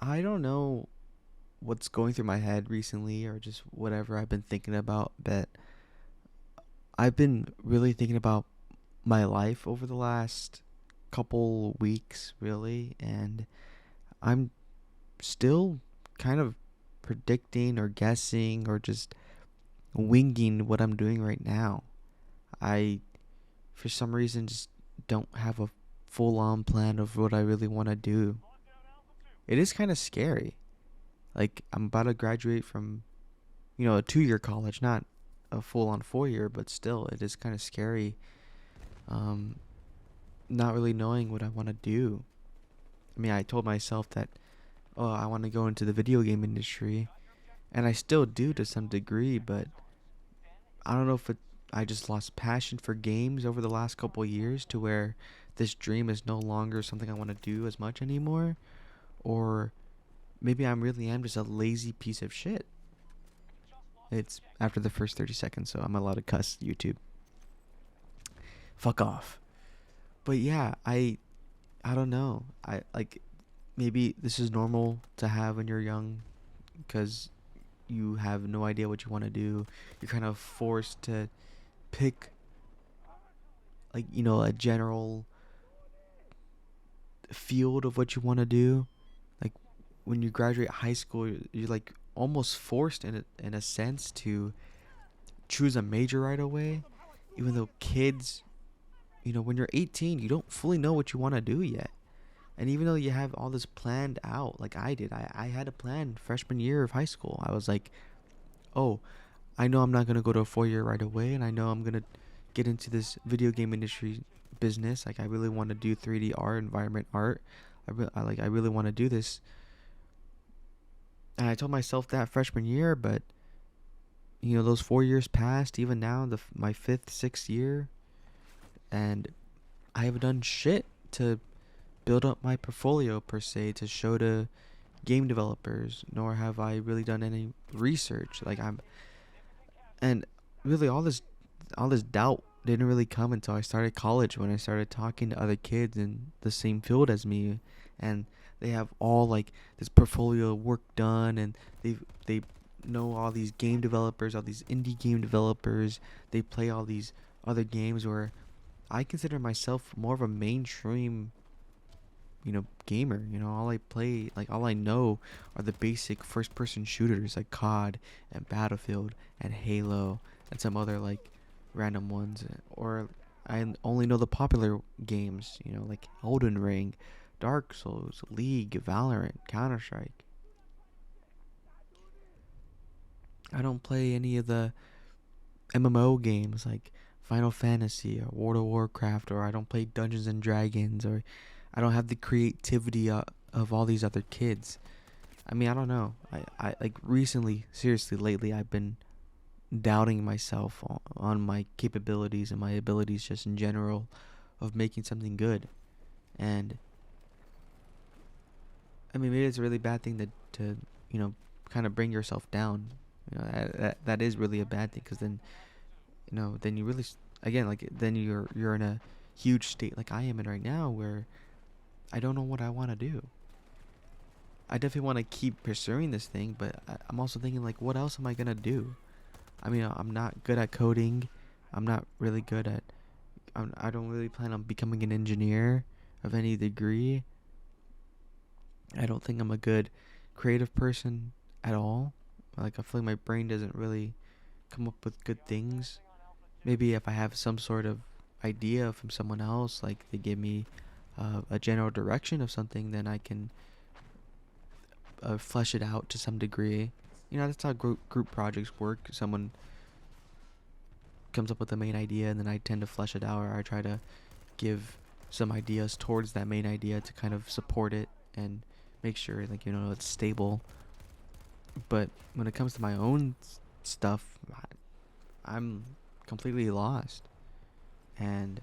I don't know what's going through my head recently or just whatever I've been thinking about, but I've been really thinking about my life over the last couple weeks, really, and I'm still kind of predicting or guessing or just winging what I'm doing right now. I, for some reason, just don't have a full on plan of what I really want to do. It is kind of scary. Like, I'm about to graduate from a 2 year college, not a full on 4 year, but still, it is kind of scary. Um, Not really knowing what I want to do. I mean, I told myself that, oh, I want to go into the video game industry, and I still do to some degree, but I don't know if I just lost passion for games over the last couple years to where this dream is no longer something I want to do as much anymore, or maybe am just a lazy piece of shit. It's after the first 30 seconds, so I'm allowed to cuss YouTube. Fuck off. But yeah, I don't know. I like maybe this is normal to have when you're young because you have no idea what you want to do. You're kind of forced to pick a general field of what you want to do. Like when you graduate high school, you're like almost forced in a sense to choose a major right away, even though kids, when you're 18, you don't fully know what you want to do yet. And even though you have all this planned out, like I did, I had a plan freshman year of high school. I was like, oh, I know I'm not going to go to a 4 year right away, and I know I'm going to get into this video game industry business. Like, I really want to do 3D art, environment art. I really want to do this. And I told myself that freshman year, but, those 4 years passed, even now, my fifth, sixth year, and I haven't done shit to build up my portfolio per se to show to game developers, nor have I really done any research. And really all this doubt didn't really come until I started college when I started talking to other kids in the same field as me, and they have all like this portfolio work done, and they know all these game developers, all these indie game developers. They play all these other games where I consider myself more of a mainstream gamer. All I know are the basic first person shooters like COD and Battlefield and Halo and some other like random ones. Or I only know the popular games, like Elden Ring, Dark Souls, League, Valorant, Counter Strike. I don't play any of the MMO games like Final Fantasy or World of Warcraft, or I don't play Dungeons and Dragons, or I don't have the creativity of all these other kids. I mean, I don't know. I like recently, seriously, lately, I've been doubting myself on my capabilities and my abilities just in general of making something good. And I mean, maybe it's a really bad thing to kind of bring yourself down. That is really a bad thing because then you really, again, like, then you're in a huge state like I am in right now where I don't know what I want to do. I definitely want to keep pursuing this thing, but I'm also thinking, like, what else am I gonna do? I mean, I'm not good at coding. I'm not really good at. I don't really plan on becoming an engineer of any degree. I don't think I'm a good creative person at all. Like, I feel like my brain doesn't really come up with good things. Maybe if I have some sort of idea from someone else, like they give me a general direction of something, then I can flesh it out to some degree. That's how group projects work. Someone comes up with the main idea, and then I tend to flesh it out, or I try to give some ideas towards that main idea to kind of support it and make sure, like, it's stable. But when it comes to my own stuff, I'm completely lost, and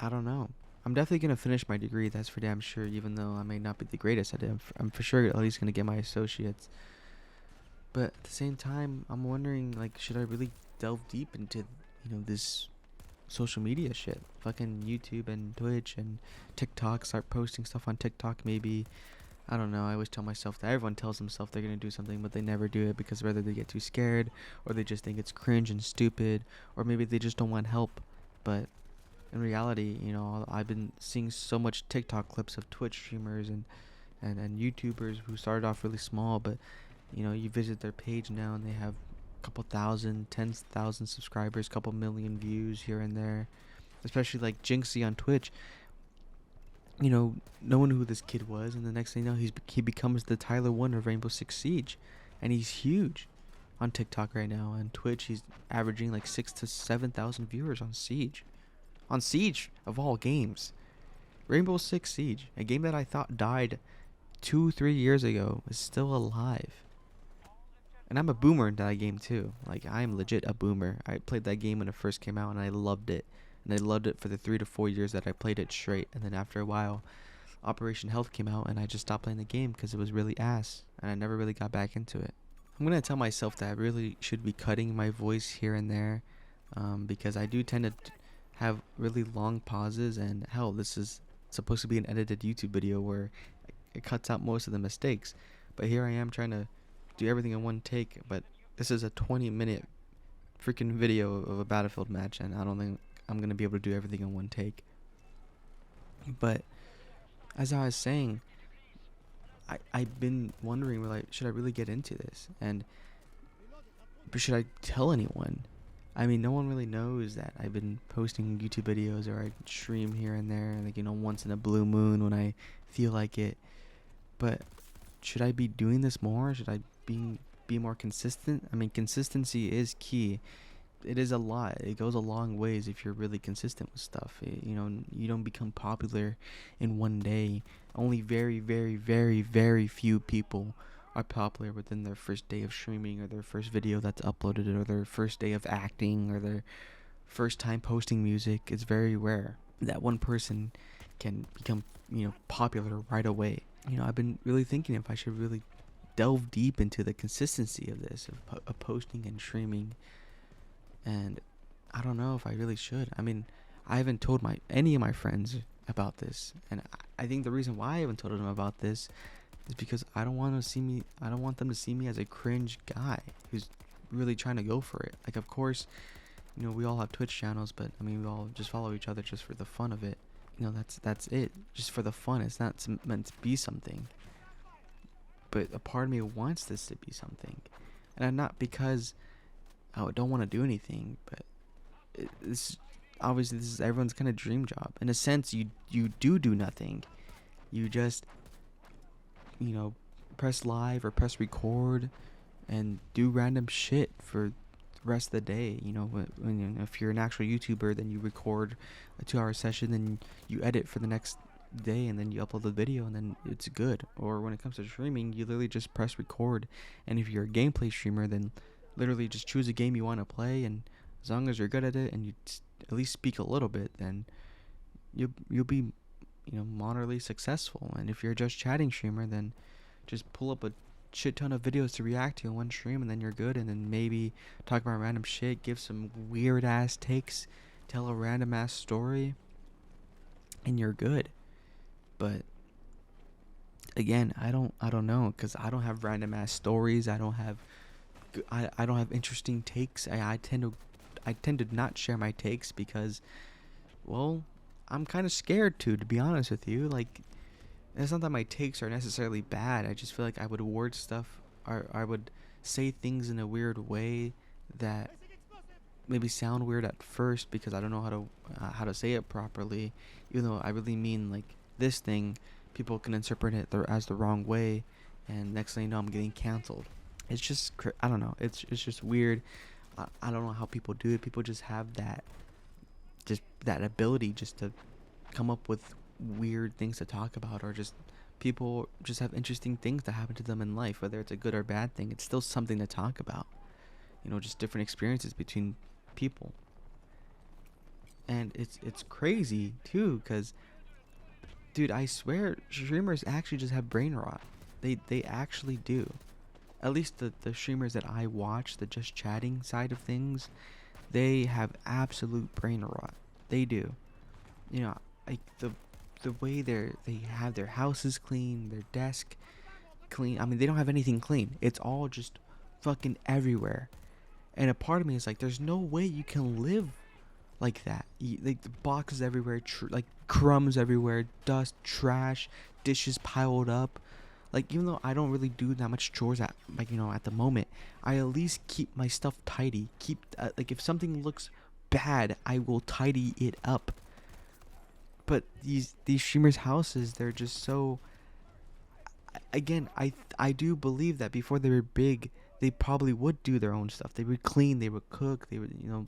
I don't know. I'm definitely gonna finish my degree. That's for damn sure. Even though I may not be the greatest at it, I'm for sure at least gonna get my associates. But at the same time, I'm wondering, like, should I really delve deep into this social media shit. Fucking YouTube and Twitch and TikTok. Start posting stuff on TikTok maybe. I don't know. I always tell myself that everyone tells themselves they're gonna do something, but they never do it because whether they get too scared, or they just think it's cringe and stupid, or maybe they just don't want help. But in reality, I've been seeing so much TikTok clips of Twitch streamers and YouTubers who started off really small, but you visit their page now and they have a couple thousand, 10,000 subscribers, couple million views here and there. Especially like Jinxie on Twitch. No one knew who this kid was, and the next thing you know, he becomes the Tyler One of Rainbow Six Siege, and he's huge on TikTok right now. On Twitch, he's averaging like 6 to 7,000 viewers on Siege. On Siege of all games, Rainbow Six Siege, a game that I thought died 2, 3 years ago, is still alive. And I'm a boomer in that game too. Like, I am legit a boomer. I played that game when it first came out and I loved it. And I loved it for the 3 to 4 years that I played it straight. And then after a while, Operation Health came out and I just stopped playing the game because it was really ass. And I never really got back into it. I'm going to tell myself that I really should be cutting my voice here and there. Because I do tend to have really long pauses. And hell, this is supposed to be an edited YouTube video where it cuts out most of the mistakes. But here I am trying to do everything in one take, but this is a 20-minute freaking video of a Battlefield match, and I don't think I'm gonna be able to do everything in one take. But as I was saying, I've been wondering, like, should I really get into this, but should I tell anyone? I mean, no one really knows that I've been posting YouTube videos, or I stream here and there, like, once in a blue moon when I feel like it. But should I be doing this more? Should I be more consistent? I mean, consistency is key. It is a lot. It goes a long ways if you're really consistent with stuff. You don't become popular in one day. Only very, very, very, very few people are popular within their first day of streaming, or their first video that's uploaded, or their first day of acting, or their first time posting music. It's very rare that one person can become, popular right away. I've been really thinking if I should really delve deep into the consistency of this, of posting and streaming, and I don't know if I really should. I mean, I haven't told any of my friends about this, and I think the reason why I haven't told them about this is because I don't want them to see me as a cringe guy who's really trying to go for it. Like, of course, we all have Twitch channels, but I mean, we all just follow each other just for the fun of it. That's it, just for the fun. It's not meant to be something. But a part of me wants this to be something, and I'm not because I don't want to do anything, but this is everyone's kind of dream job. In a sense, you do nothing. You just press live or press record and do random shit for the rest of the day. If you're an actual YouTuber, then you record a 2-hour session, then you edit for the next day, and then you upload the video, and then it's good. Or when it comes to streaming, you literally just press record, and if you're a gameplay streamer, then literally just choose a game you want to play, and as long as you're good at it and you at least speak a little bit, then you'll be moderately successful. And if you're just chatting streamer, then just pull up a shit ton of videos to react to in one stream, and then you're good. And then maybe talk about random shit, give some weird ass takes, tell a random ass story, and you're good. But again, I don't know, because I don't have random ass stories. I don't have interesting takes. I tend to not share my takes because, well, I'm kind of scared to be honest with you. Like, it's not that my takes are necessarily bad. I just feel like I would word stuff, or I would say things in a weird way that maybe sound weird at first because I don't know how to say it properly, even though I really mean like this thing. People can interpret it as the wrong way, and next thing you know, I'm getting canceled. It's just I don't know. It's just weird. I don't know how people do it. People just have that ability just to come up with weird things to talk about, or just people just have interesting things that happen to them in life, whether it's a good or bad thing. It's still something to talk about. Just different experiences between people. And it's crazy too, because dude, I swear streamers actually just have brain rot. They actually do. At least the streamers that I watch, the just chatting side of things, they have absolute brain rot. they do. You know, like the way they have their houses clean, their desk clean. I mean, they don't have anything clean. It's all just fucking everywhere. And a part of me is like, there's no way you can live like that. Like the boxes everywhere, like crumbs everywhere, dust, trash, dishes piled up. Like even though I don't really do that much chores at like at the moment, I at least keep my stuff tidy. Keep like if something looks bad, I will tidy it up. But these streamers' houses, they're just so. Again, I do believe that before they were big, they probably would do their own stuff. They would clean, they would cook, they would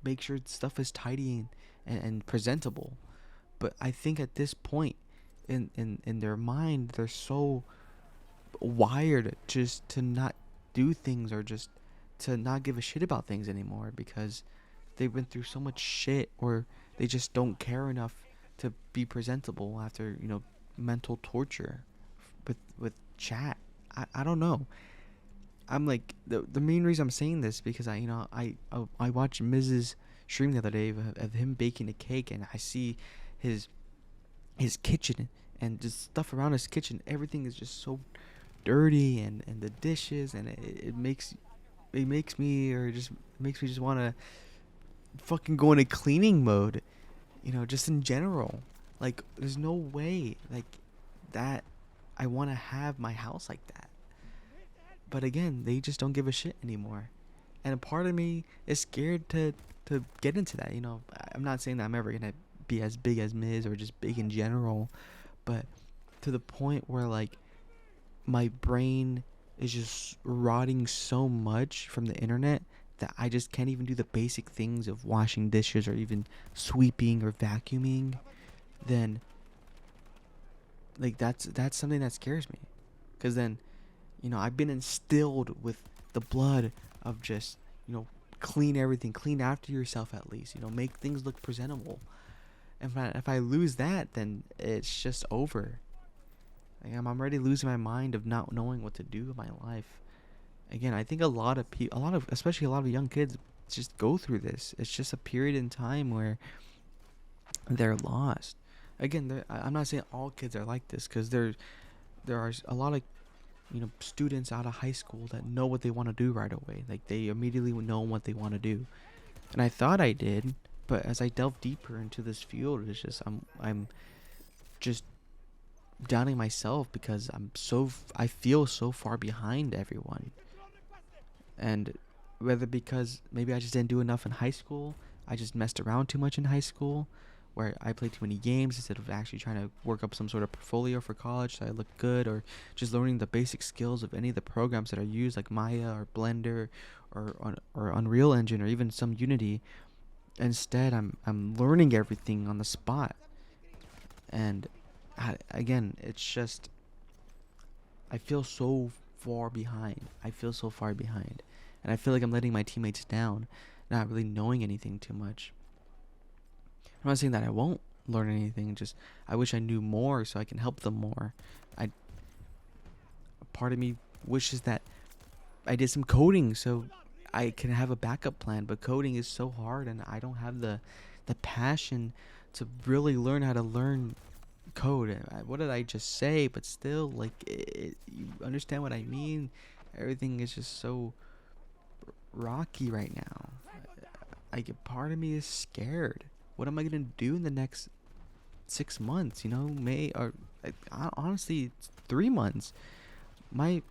make sure stuff is tidy and presentable. But I think at this point in their mind, they're so wired just to not do things or just to not give a shit about things anymore because they've been through so much shit or they just don't care enough to be presentable after mental torture with chat. I don't know. I'm like the main reason I'm saying this because I watched Mrs. stream the other day of him baking a cake, and I see his kitchen and just stuff around his kitchen. Everything is just so dirty, and the dishes, and it makes me or just makes me just want to fucking go into cleaning mode, just in general. Like there's no way like that I want to have my house like that. But again, they just don't give a shit anymore. And a part of me is scared to get into that. I'm not saying that I'm ever going to be as big as Miz or just big in general, but to the point where like my brain is just rotting so much from the internet that I just can't even do the basic things of washing dishes or even sweeping or vacuuming, then like that's something that scares me. Cuz then I've been instilled with the blood of just, clean everything, clean after yourself at least, make things look presentable. And if I lose that, then it's just over. Like, I'm already losing my mind of not knowing what to do with my life. Again, I think a lot of people, especially a lot of young kids, just go through this. It's just a period in time where they're lost. Again, I'm not saying all kids are like this, because there are a lot of students out of high school that know what they want to do right away. Like they immediately know what they want to do, and I thought I did, but as I delve deeper into this field, it's just I'm just doubting myself because I feel so far behind everyone. And whether because maybe I just didn't do enough in high school, I just messed around too much in high school, where I played too many games instead of actually trying to work up some sort of portfolio for college so I look good, or just learning the basic skills of any of the programs that are used like Maya or Blender or Unreal Engine or even some Unity. Instead, I'm learning everything on the spot, and again, it's just I feel so far behind. I feel so far behind, and I feel like I'm letting my teammates down, not really knowing anything too much. I'm not saying that I won't learn anything. Just I wish I knew more so I can help them more. I Part of me wishes that I did some coding so I can have a backup plan. But coding is so hard, and I don't have the passion to really learn how to learn code. What did I just say? But still, like you understand what I mean. Everything is just so rocky right now. Like a part of me is scared. What am I gonna do in the next 6 months? May or honestly, it's 3 months. My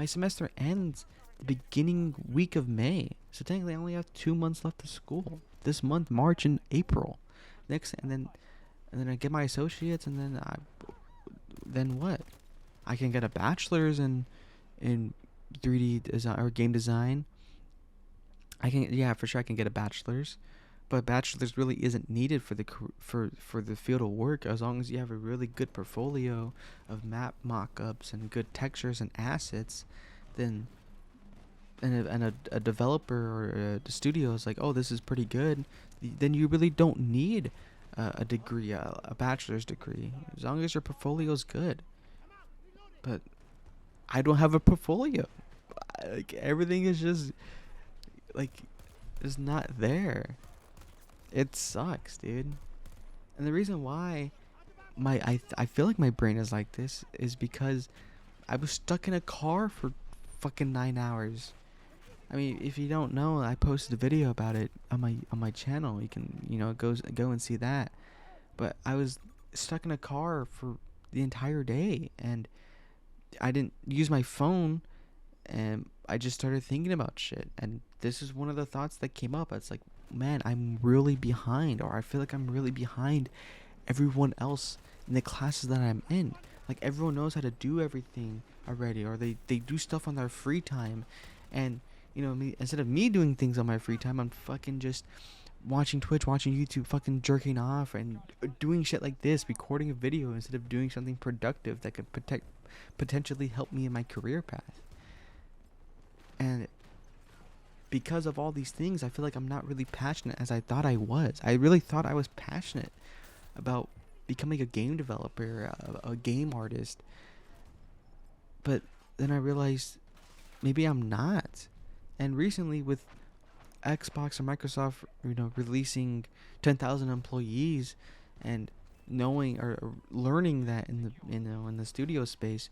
semester ends the beginning week of May, so technically I only have 2 months left of school. This month, March and April. And then I get my associates, and then what? I can get a bachelor's in 3D design or game design. For sure I can get a bachelor's. But bachelor's really isn't needed for the field of work, as long as you have a really good portfolio of map mock-ups and good textures and assets. Then a developer or a studio is like, oh, this is pretty good. Then you really don't need a degree, a bachelor's degree, as long as your portfolio is good. But I don't have a portfolio. Like everything is just like is not there. It sucks, dude. And the reason why I feel like my brain is like this is because I was stuck in a car for fucking 9 hours. I mean, if you don't know, I posted a video about it on my channel. You can go and see that. But I was stuck in a car for the entire day, and I didn't use my phone, and I just started thinking about shit. And this is one of the thoughts that came up. It's like, man, I'm really behind, or I feel like I'm really behind everyone else in the classes that I'm in. Like everyone knows how to do everything already, or they do stuff on their free time, and me, instead of me doing things on my free time, I'm fucking just watching Twitch, watching YouTube, fucking jerking off, and doing shit like this, recording a video instead of doing something productive that could potentially help me in my career path. And because of all these things, I feel like I'm not really passionate as I thought I was. I really thought I was passionate about becoming a game developer, a game artist. But then I realized maybe I'm not. And recently, with Xbox and Microsoft, releasing 10,000 employees, and knowing or learning that in the studio space,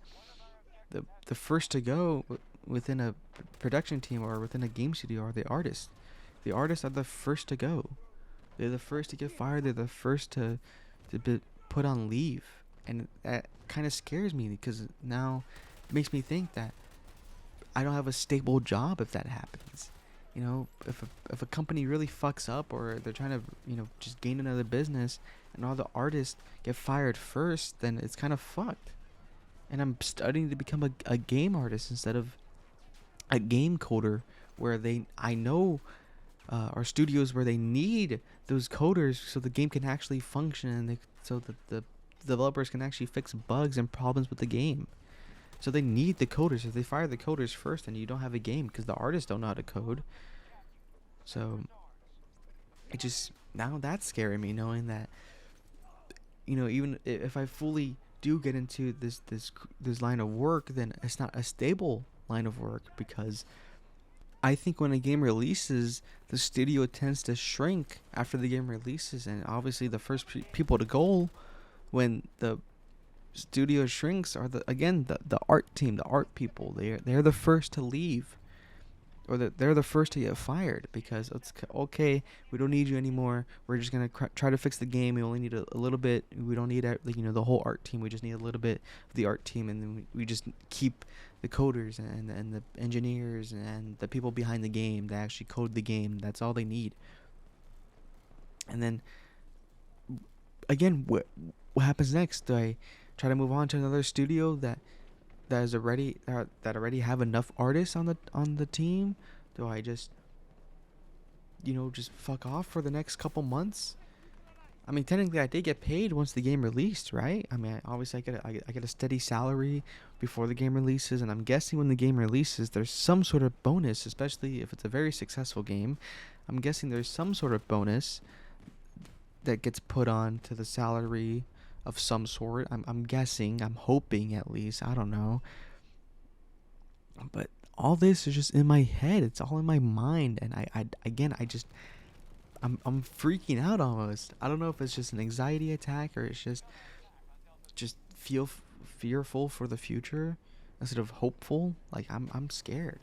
the first to go within a production team or within a game studio are the artists. The artists are the first to go. They're the first to get fired. They're the first to be put on leave, and that kind of scares me because now it makes me think that I don't have a stable job if that happens. If a company really fucks up, or they're trying to just gain another business, and all the artists get fired first, then it's kind of fucked. And I'm studying to become a game artist instead of a game coder, where I know are studios where they need those coders so the game can actually function, and so that the developers can actually fix bugs and problems with the game. So they need the coders. If they fire the coders first, then you don't have a game because the artists don't know how to code. So it just, now that's scaring me, knowing that even if I fully do get into this line of work, then it's not a stable line of work, because I think when a game releases, the studio tends to shrink after the game releases, and obviously the first people to go when the studio shrinks are the art team, the art people. They're the first to leave, or they're the first to get fired, because it's okay. We don't need you anymore. We're just gonna try to fix the game. We only need a little bit. We don't need the whole art team. We just need a little bit of the art team, and then we just keep the coders and the engineers and the people behind the game that actually code the game. That's all they need. And then again, what happens next? Do I try to move on to another studio that already have enough artists on the team? Do I just just fuck off for the next couple months? I mean, technically, I did get paid once the game released, right? I mean, obviously, I get a steady salary before the game releases, and I'm guessing when the game releases, there's some sort of bonus, especially if it's a very successful game. I'm guessing there's some sort of bonus that gets put on to the salary of some sort. I'm guessing. I'm hoping, at least. I don't know. But all this is just in my head. It's all in my mind, and I'm freaking out almost. I don't know if it's just an anxiety attack, or it's just feel fearful for the future instead of hopeful. Like I'm scared,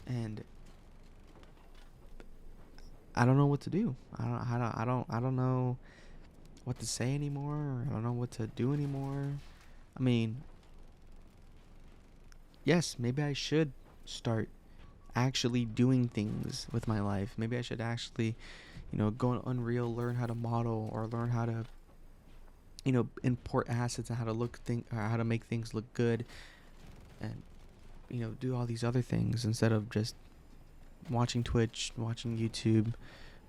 and I don't know what to do. I don't know what to say anymore. I don't know what to do anymore. I mean, yes, maybe I should start actually doing things with my life. Maybe I should actually, go on Unreal, learn how to model, or learn how to, import assets, and how to make things look good, and do all these other things instead of just watching Twitch, watching YouTube,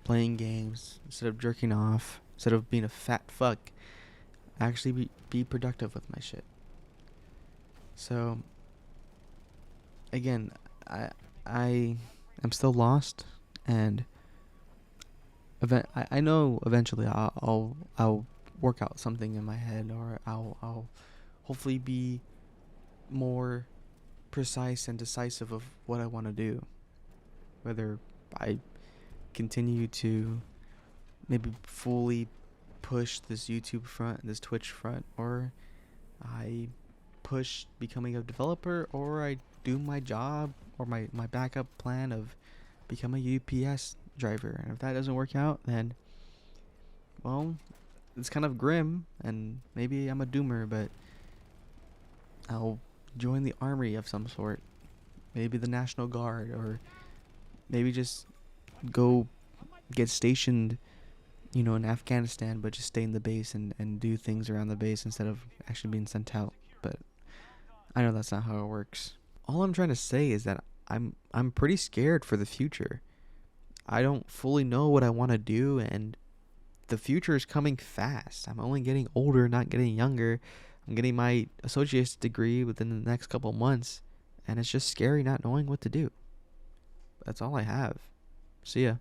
playing games, instead of jerking off, instead of being a fat fuck. Actually be productive with my shit. So again, I am still lost, and I know eventually I'll work out something in my head, or I'll hopefully be more precise and decisive of what I want to do. Whether I continue to maybe fully push this YouTube front, this Twitch front, or I push becoming a developer, or I do my job or my backup plan of become a UPS driver. And if that doesn't work out, then, well, it's kind of grim, and maybe I'm a doomer, but I'll join the army of some sort. Maybe the National Guard, or maybe just go get stationed, in Afghanistan, but just stay in the base and do things around the base instead of actually being sent out. But I know that's not how it works. All I'm trying to say is that I'm pretty scared for the future. I don't fully know what I want to do, and the future is coming fast. I'm only getting older, not getting younger. I'm getting my associate's degree within the next couple months, and it's just scary not knowing what to do. That's all I have. See ya.